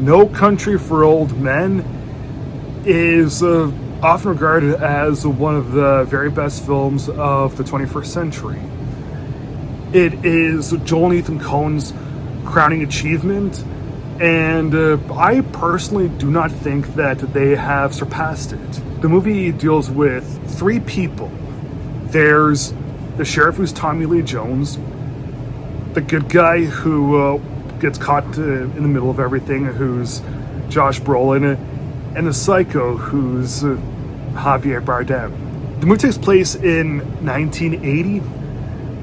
No Country for Old Men is often regarded as one of the very best films of the 21st century. It is Joel and Ethan Coen's crowning achievement, and I personally do not think that they have surpassed it. The movie deals with three people. There's the sheriff, who's Tommy Lee Jones, the good guy who gets caught in the middle of everything, who's Josh Brolin, and the psycho, who's Javier Bardem. The movie takes place in 1980,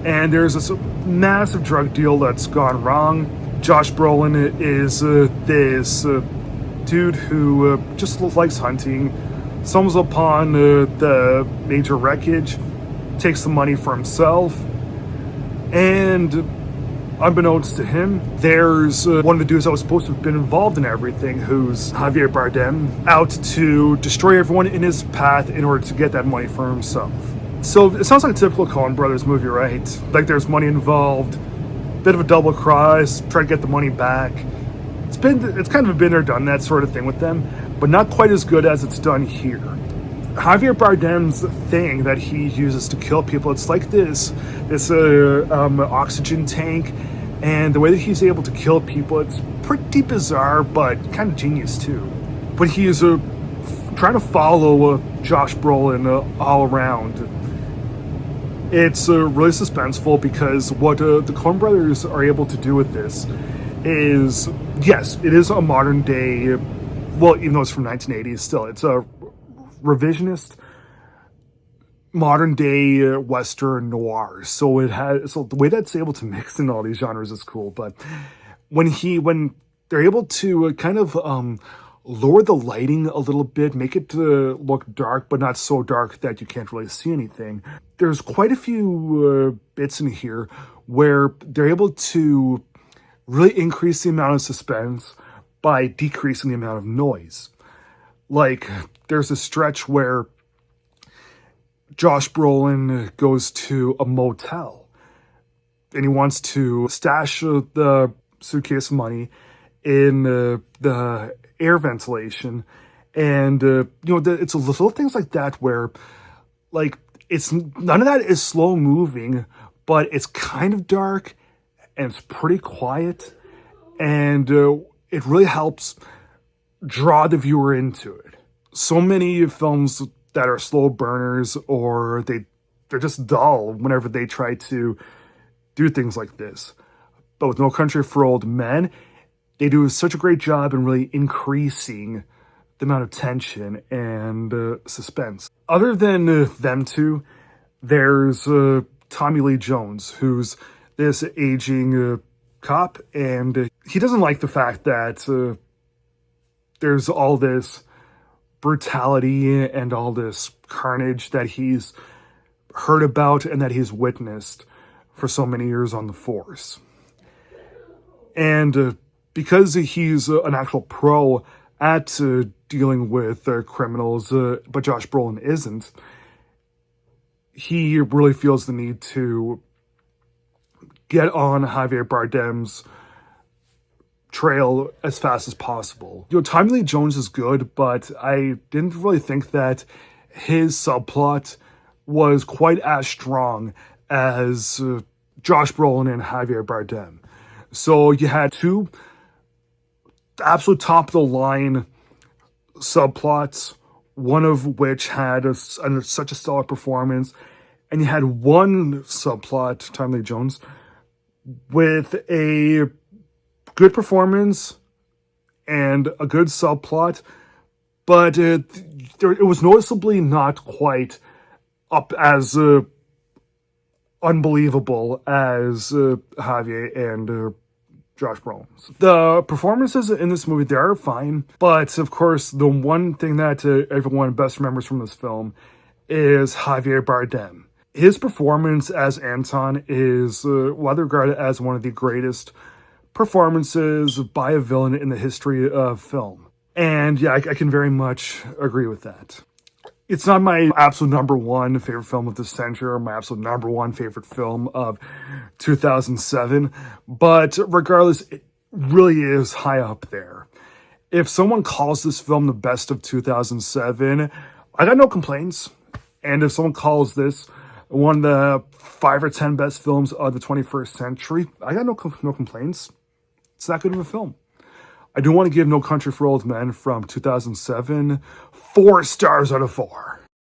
and there's this massive drug deal that's gone wrong. Josh Brolin is this dude who just likes hunting, stumbles upon the major wreckage, takes the money for himself, and unbeknownst to him, there's one of the dudes that was supposed to have been involved in everything, who's Javier Bardem, out to destroy everyone in his path in order to get that money for himself. So it sounds like a typical Coen Brothers movie, right? Like there's money involved, bit of a double cross, try to get the money back. It's kind of been there, done that sort of thing with them, but not quite as good as it's done here. Javier Bardem's thing that he uses to kill people, it's like this oxygen tank, and the way that he's able to kill people, it's pretty bizarre, but kind of genius too. But he's trying to follow Josh Brolin all around. It's really suspenseful, because what the Coen Brothers are able to do with this is, yes, it is a modern day, well, even though it's from 1980s, still, it's a revisionist modern day Western noir. So the way that's able to mix in all these genres is cool. But when they're able to kind of lower the lighting a little bit, make it look dark, but not so dark that you can't really see anything. There's quite a few bits in here where they're able to really increase the amount of suspense by decreasing the amount of noise. Like, there's a stretch where Josh Brolin goes to a motel and he wants to stash the suitcase of money in the air ventilation, and it's little things like that where, like, it's none of that is slow moving, but it's kind of dark and it's pretty quiet, and it really helps draw the viewer into it. So many films that are slow burners, or they're just dull whenever they try to do things like this. But with No Country for Old Men, they do such a great job in really increasing the amount of tension and suspense. Other than them two, there's Tommy Lee Jones, who's this aging cop, and he doesn't like the fact that there's all this brutality and all this carnage that he's heard about and that he's witnessed for so many years on the force. And because he's an actual pro at dealing with criminals, but Josh Brolin isn't, he really feels the need to get on Javier Bardem's trail as fast as possible. Tommy Lee Jones is good, but I didn't really think that his subplot was quite as strong as Josh Brolin and Javier Bardem. So you had two absolute top-of-the-line subplots, one of which had such a stellar performance, and you had one subplot, Tommy Lee Jones, with a good performance and a good subplot, but it was noticeably not quite up as unbelievable as Javier and Josh Brolin. The performances in this movie, they are fine, but of course, the one thing that everyone best remembers from this film is Javier Bardem. His performance as Anton is widely regarded as one of the greatest performances by a villain in the history of film. And yeah, I can very much agree with that. It's not my absolute number one favorite film of the century or my absolute number one favorite film of 2007, but regardless, it really is high up there. If someone calls this film the best of 2007, I got no complaints. And if someone calls this one of the 5 or 10 best films of the 21st century, I got no complaints. It's that good of a film. I do want to give No Country for Old Men from 2007 4 stars out of 4.